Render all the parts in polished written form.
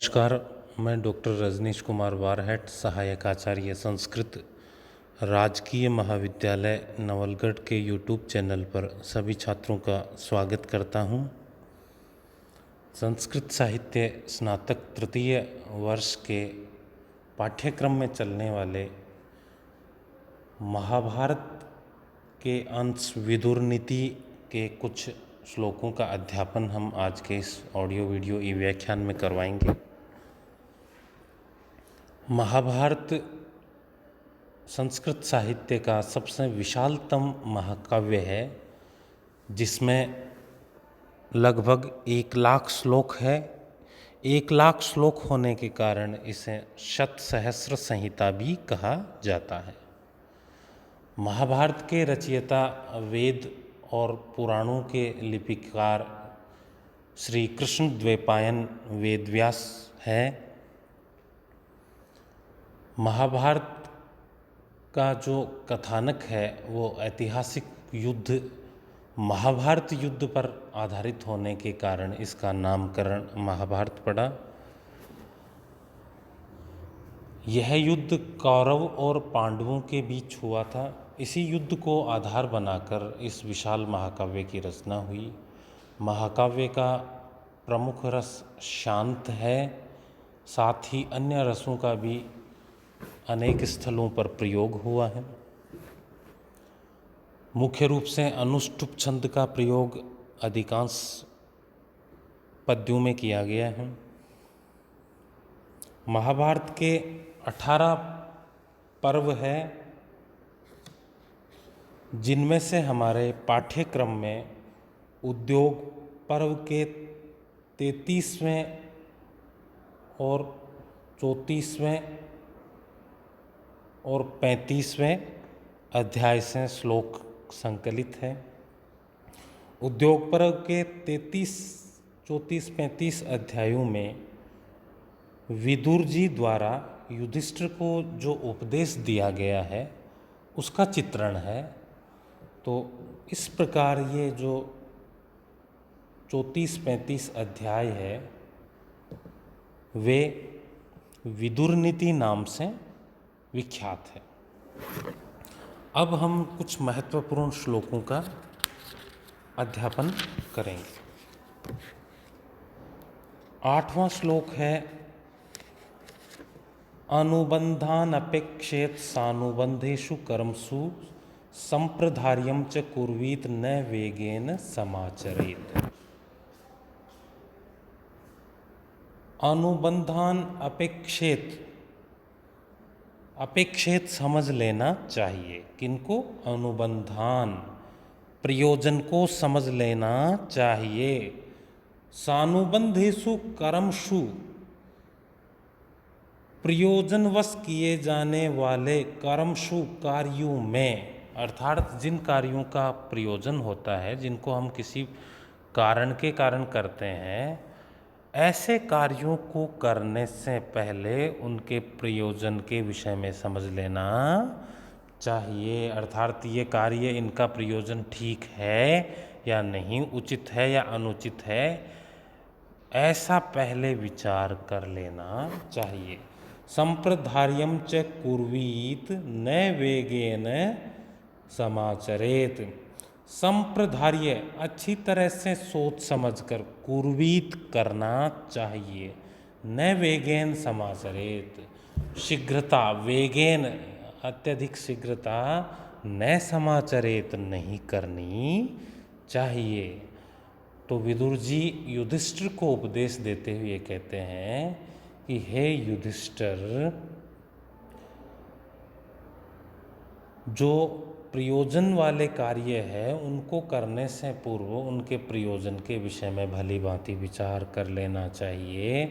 नमस्कार। मैं डॉक्टर रजनीश कुमार वारहेट, सहायक आचार्य संस्कृत, राजकीय महाविद्यालय नवलगढ़ के यूट्यूब चैनल पर सभी छात्रों का स्वागत करता हूं। संस्कृत साहित्य स्नातक तृतीय वर्ष के पाठ्यक्रम में चलने वाले महाभारत के अंश विदुर नीति के कुछ श्लोकों का अध्यापन हम आज के इस ऑडियो वीडियो ई व्याख्यान में करवाएंगे। महाभारत संस्कृत साहित्य का सबसे विशालतम महाकाव्य है, जिसमें लगभग 1,00,000 श्लोक है। 1,00,000 श्लोक होने के कारण इसे शतसहस्र संहिता भी कहा जाता है। महाभारत के रचयिता वेद और पुराणों के लिपिकार श्री कृष्ण द्वैपायन वेदव्यास हैं। महाभारत का जो कथानक है वो ऐतिहासिक युद्ध महाभारत युद्ध पर आधारित होने के कारण इसका नामकरण महाभारत पड़ा। यह युद्ध कौरव और पांडवों के बीच हुआ था। इसी युद्ध को आधार बनाकर इस विशाल महाकाव्य की रचना हुई। महाकाव्य का प्रमुख रस शांत है, साथ ही अन्य रसों का भी अनेक स्थलों पर प्रयोग हुआ है। मुख्य रूप से अनुष्टुप छंद का प्रयोग अधिकांश पद्यों में किया गया है। महाभारत के 18 पर्व हैं, जिनमें से हमारे पाठ्यक्रम में उद्योग पर्व के 33वें और 34वें और 35वें अध्याय से श्लोक संकलित है। उद्योग पर्व के 33, 34, 35 अध्यायों में विदुर जी द्वारा युधिष्ठिर को जो उपदेश दिया गया है उसका चित्रण है। तो इस प्रकार ये जो 34-35 अध्याय है वे विदुर नीति नाम से विख्यात है। अब हम कुछ महत्वपूर्ण श्लोकों का अध्यापन करेंगे। 8वां श्लोक है अनुबंधान अपेक्षेत सानुबंधेषु कर्मसु संप्रधार्यं च कुर्वीत न वेगेन समाचरेत। अनुबंधान अपेक्षित समझ लेना चाहिए। किनको? अनुबंधान, प्रयोजन को समझ लेना चाहिए। सानुबंधेषु कर्मसु, प्रयोजनवश किए जाने वाले कर्मसु कार्यों में, अर्थात जिन कार्यों का प्रयोजन होता है, जिनको हम किसी कारण के कारण करते हैं, ऐसे कार्यों को करने से पहले उनके प्रयोजन के विषय में समझ लेना चाहिए। अर्थात ये कार्य, इनका प्रयोजन ठीक है या नहीं, उचित है या अनुचित है, ऐसा पहले विचार कर लेना चाहिए। संप्रधार्यं च कुर्वीत न वेगेन समाचरेत। संप्रधार्य, अच्छी तरह से सोच समझकर कुर्वीत करना चाहिए। न वेगेन समाचरेत, शीघ्रता, वेगेन अत्यधिक शीघ्रता, न समाचरेत नहीं करनी चाहिए। तो विदुर जी युधिष्ठिर को उपदेश देते हुए कहते हैं कि हे युधिष्ठिर, जो प्रयोजन वाले कार्य है उनको करने से पूर्व उनके प्रयोजन के विषय में भली भांति विचार कर लेना चाहिए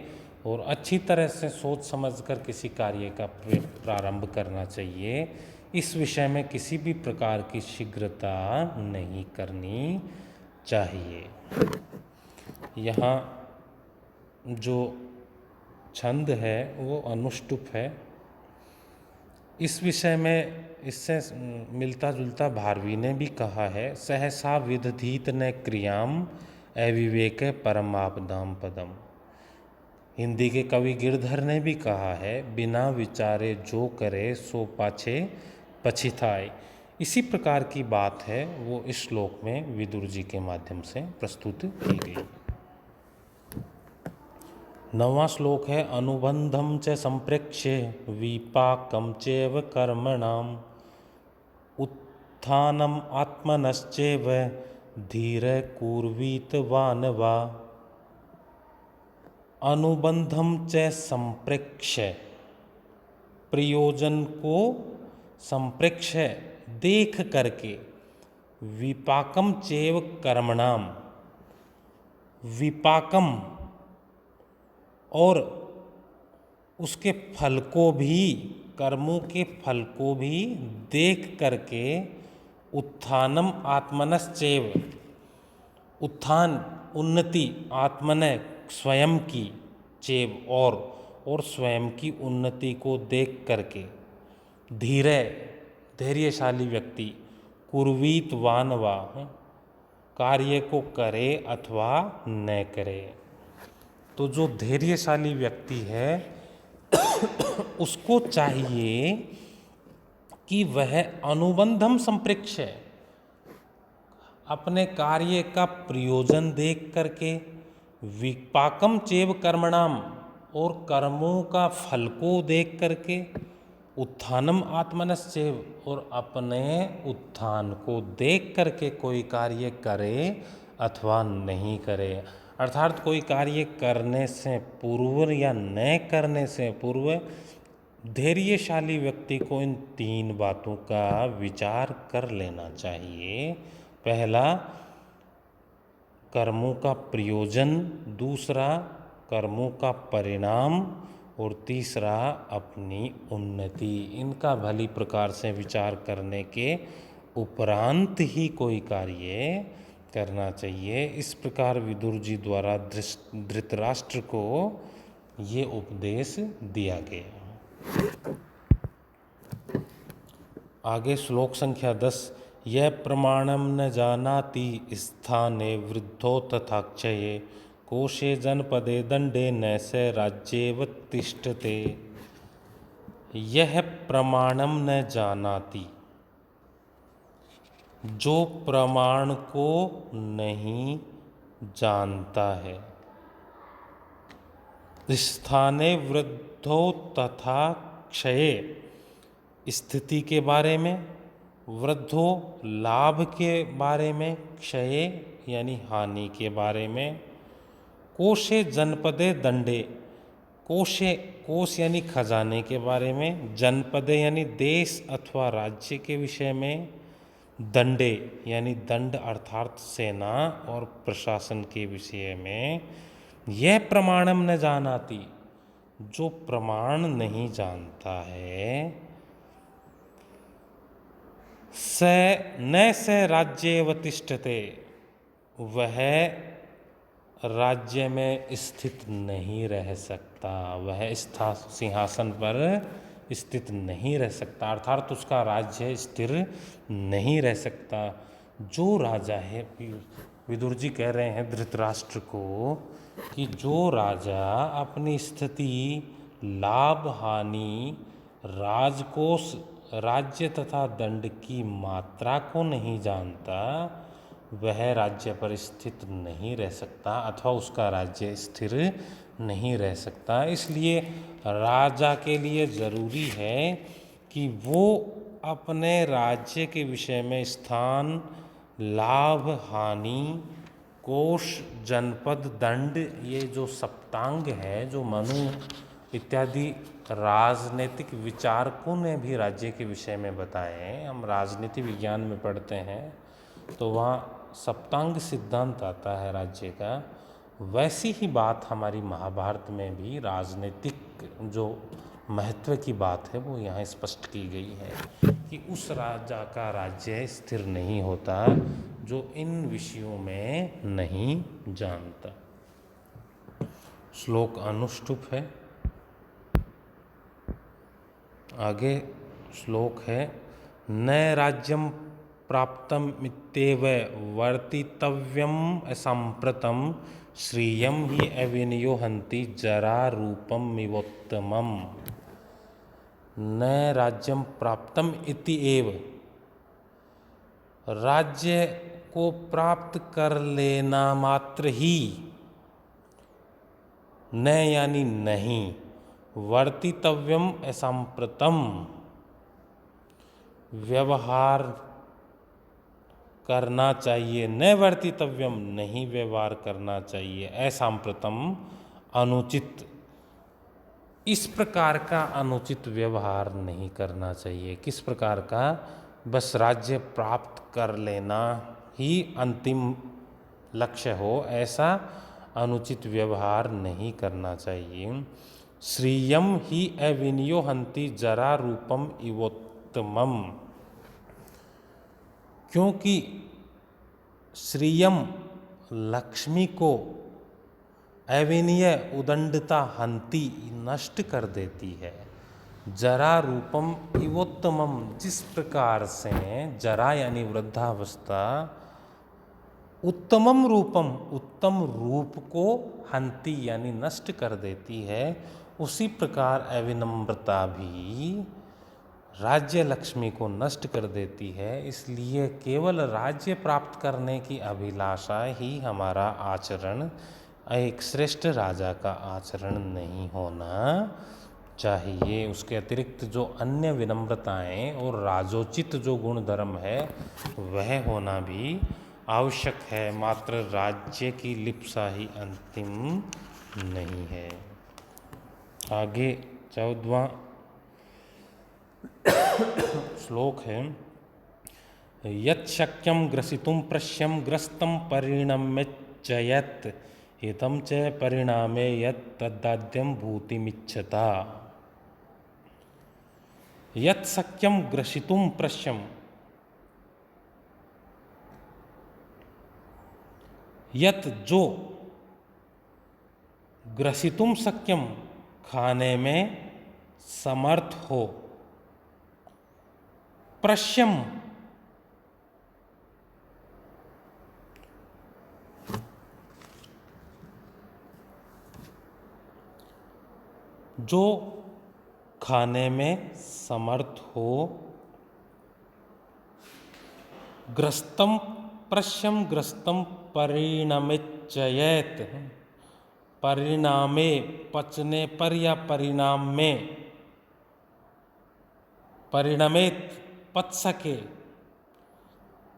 और अच्छी तरह से सोच समझकर किसी कार्य का प्रारंभ करना चाहिए। इस विषय में किसी भी प्रकार की शीघ्रता नहीं करनी चाहिए। यहाँ जो छंद है वो अनुष्टुप है। इस विषय में इससे मिलता जुलता भारवी ने भी कहा है, सहसा विदधीत न क्रियाम अविवेक परमापदाम पदम। हिंदी के कवि गिरधर ने भी कहा है, बिना विचारे जो करे सो पाछे पछिताए। इसी प्रकार की बात है वो इस श्लोक में विदुर जी के माध्यम से प्रस्तुत की गई। 9वां श्लोक है, अनुबंधम च संप्रेक्ष्य विपाकम चैव कर्मणाम उत्थानम आत्मनश्चैव धीर कुर्वीत वानवा। अनुबंधम च संप्रेक्ष्य, प्रयोजन को संप्रेक्ष्य देख करके, विपाकम चैव कर्मणाम, विपाकम और उसके फल को भी, कर्मों के फल को भी देख करके, उत्थानम आत्मनश्चैव, उत्थान उन्नति, आत्मन स्वयं की, चैव और स्वयं की उन्नति को देख करके, धैर्यशाली व्यक्ति, कुर्वीत वानवा, कार्य को करे अथवा न करे। तो जो धैर्यशाली व्यक्ति है उसको चाहिए कि वह अनुबंधम संप्रेक्ष्य, अपने कार्य का प्रयोजन देख करके, विपाकम चैव कर्मणाम, और कर्मों का फल को देख करके, उत्थानम आत्मनश्चैव, और अपने उत्थान को देख करके कोई कार्य करे अथवा नहीं करे। अर्थात कोई कार्य करने से पूर्व या न करने से पूर्व धैर्यशाली व्यक्ति को इन 3 बातों का विचार कर लेना चाहिए। पहला, कर्मों का प्रयोजन, दूसरा कर्मों का परिणाम, और तीसरा अपनी उन्नति। इनका भली प्रकार से विचार करने के उपरांत ही कोई कार्य करना चाहिए। इस प्रकार विदुर जी द्वारा धृतराष्ट्र को ये उपदेश दिया गया। आगे श्लोक संख्या 10, यह प्रमाणम न जानाति स्थाने वृद्धो तथा क्षये कोशे जनपदे दंडे न स राज्येव तिष्ठते। यह प्रमाणम न जानाति, जो प्रमाण को नहीं जानता है, स्थाने वृद्धो तथा क्षये, स्थिति के बारे में, वृद्धो लाभ के बारे में, क्षये यानी हानि के बारे में, कोशे जनपदे दंडे, कोशे, कोश यानी खजाने के बारे में, जनपदे यानी देश अथवा राज्य के विषय में, दंडे यानी दंड अर्थात सेना और प्रशासन के विषय में। यह प्रमाणम न जानाति, जो प्रमाण नहीं जानता है, न स राज्येव तिष्ठते, वह राज्य में स्थित नहीं रह सकता, वह सिंहासन पर स्थित नहीं रह सकता, अर्थात उसका राज्य स्थिर नहीं रह सकता। जो राजा है, विदुर जी कह रहे हैं धृतराष्ट्र को कि जो राजा अपनी स्थिति, लाभ हानि, राजकोष, राज्य तथा दंड की मात्रा को नहीं जानता, वह राज्य पर स्थित नहीं रह सकता अथवा उसका राज्य स्थिर नहीं रह सकता। इसलिए राजा के लिए ज़रूरी है कि वो अपने राज्य के विषय में स्थान, लाभ हानि, कोश, जनपद, दंड, ये जो सप्तांग है, जो मनु इत्यादि राजनीतिक विचारकों ने भी राज्य के विषय में बताए हैं। हम राजनीति विज्ञान में पढ़ते हैं तो वहाँ सप्तांग सिद्धांत आता है राज्य का। वैसी ही बात हमारी महाभारत में भी राजनीतिक जो महत्व की बात है वो यहाँ स्पष्ट की गई है कि उस राजा का राज्य स्थिर नहीं होता जो इन विषयों में नहीं जानता। श्लोक अनुष्टुप है। आगे श्लोक है, न राज्यम प्राप्तम इत्येव वर्तितव्यम असंप्रतम श्रियं हि अविनयो हन्ति जरा रूपम इवोत्तमम् न राज्यम प्राप्तम इति एव। राज्य को प्राप्त कर लेना मात्र ही, न यानी नहीं, वर्तितव्यम असंप्रतम, व्यवहार करना चाहिए, न वर्तितव्यम नहीं व्यवहार करना चाहिए, असंप्रतम अनुचित, इस प्रकार का अनुचित व्यवहार नहीं करना चाहिए। किस प्रकार का? बस राज्य प्राप्त कर लेना ही अंतिम लक्ष्य हो, ऐसा अनुचित व्यवहार नहीं करना चाहिए। श्रियम ही अविनयो हन्ति जरा रूपम इवोत्तमम, क्योंकि श्रियम लक्ष्मी को, अविनय उदंडता हन्ति नष्ट कर देती है, जरा रूपम इवोत्तमम, जिस प्रकार से जरा यानी वृद्धावस्था उत्तमम रूपम उत्तम रूप को हन्ति यानी नष्ट कर देती है, उसी प्रकार अविनम्रता भी राज्य लक्ष्मी को नष्ट कर देती है। इसलिए केवल राज्य प्राप्त करने की अभिलाषा ही हमारा आचरण, एक श्रेष्ठ राजा का आचरण नहीं होना चाहिए। उसके अतिरिक्त जो अन्य विनम्रताएं और राजोचित जो गुण धर्म है वह होना भी आवश्यक है, मात्र राज्य की लिप्सा ही अंतिम नहीं है। आगे 14वां श्लोक है, यत् शक्यं ग्रसितुं प्रश्यं ग्रस्तं परिणम्यत हितं च परिणामे यत् तदाद्यं भूतिमिच्छता। यत् शक्यं ग्रसितुं प्रश्यं, यत् जो, ग्रसितुम शक्यम खाने में समर्थ हो, प्रश्यम जो खाने में समर्थ हो, ग्रस्तम प्रश्यम ग्रस्तम परिणमिच्यत, परिणामे पचने पर या परिणाम में, परिणमित पच सके,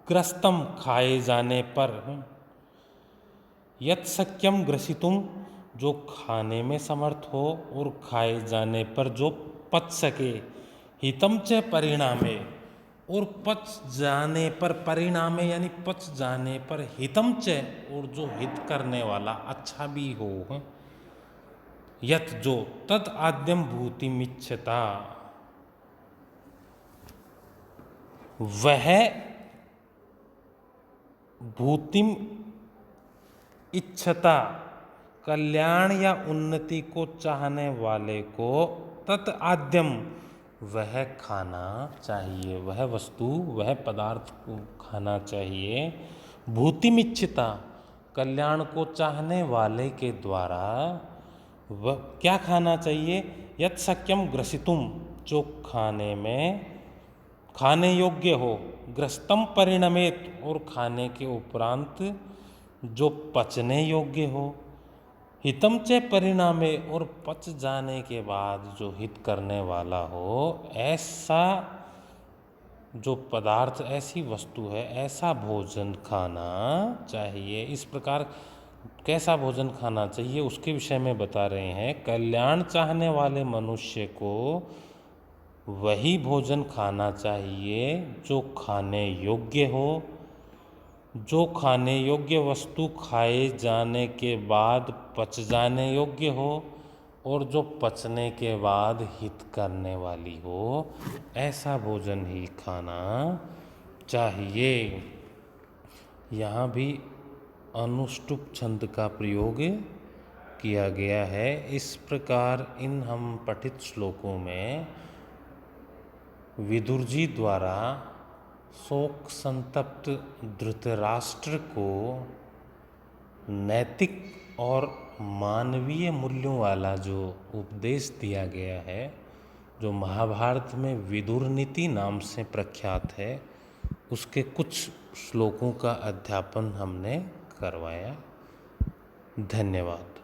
ग्रस्तम खाए जाने पर, यत् शक्यम ग्रसितुम जो खाने में समर्थ हो और खाए जाने पर जो पच सके, हितम च परिणामे और पच जाने पर, परिणामे यानी पच जाने पर, हितम च और जो हित करने वाला अच्छा भी हो, यत जो, तद आद्यम भूतिमिच्छता वह भूतिम इच्छता कल्याण या उन्नति को चाहने वाले को, तत् आद्यम वह खाना चाहिए, वह वस्तु वह पदार्थ को खाना चाहिए। भूतिमिच्छता कल्याण को चाहने वाले के द्वारा वह क्या खाना चाहिए? यत् शक्यम ग्रसितुम जो खाने में खाने योग्य हो, ग्रस्तम परिणमेत और खाने के उपरांत जो पचने योग्य हो, हितम च परिणामे और पच जाने के बाद जो हित करने वाला हो, ऐसा जो पदार्थ, ऐसी वस्तु है, ऐसा भोजन खाना चाहिए। इस प्रकार कैसा भोजन खाना चाहिए उसके विषय में बता रहे हैं। कल्याण चाहने वाले मनुष्य को वही भोजन खाना चाहिए जो खाने योग्य हो, जो खाने योग्य वस्तु खाए जाने के बाद पच जाने योग्य हो और जो पचने के बाद हित करने वाली हो, ऐसा भोजन ही खाना चाहिए। यहाँ भी अनुष्टुप छंद का प्रयोग किया गया है। इस प्रकार इन हम पठित श्लोकों में विदुर जी द्वारा शोक संतप्त धृतराष्ट्र को नैतिक और मानवीय मूल्यों वाला जो उपदेश दिया गया है, जो महाभारत में विदुर नीति नाम से प्रख्यात है, उसके कुछ श्लोकों का अध्यापन हमने करवाया। धन्यवाद।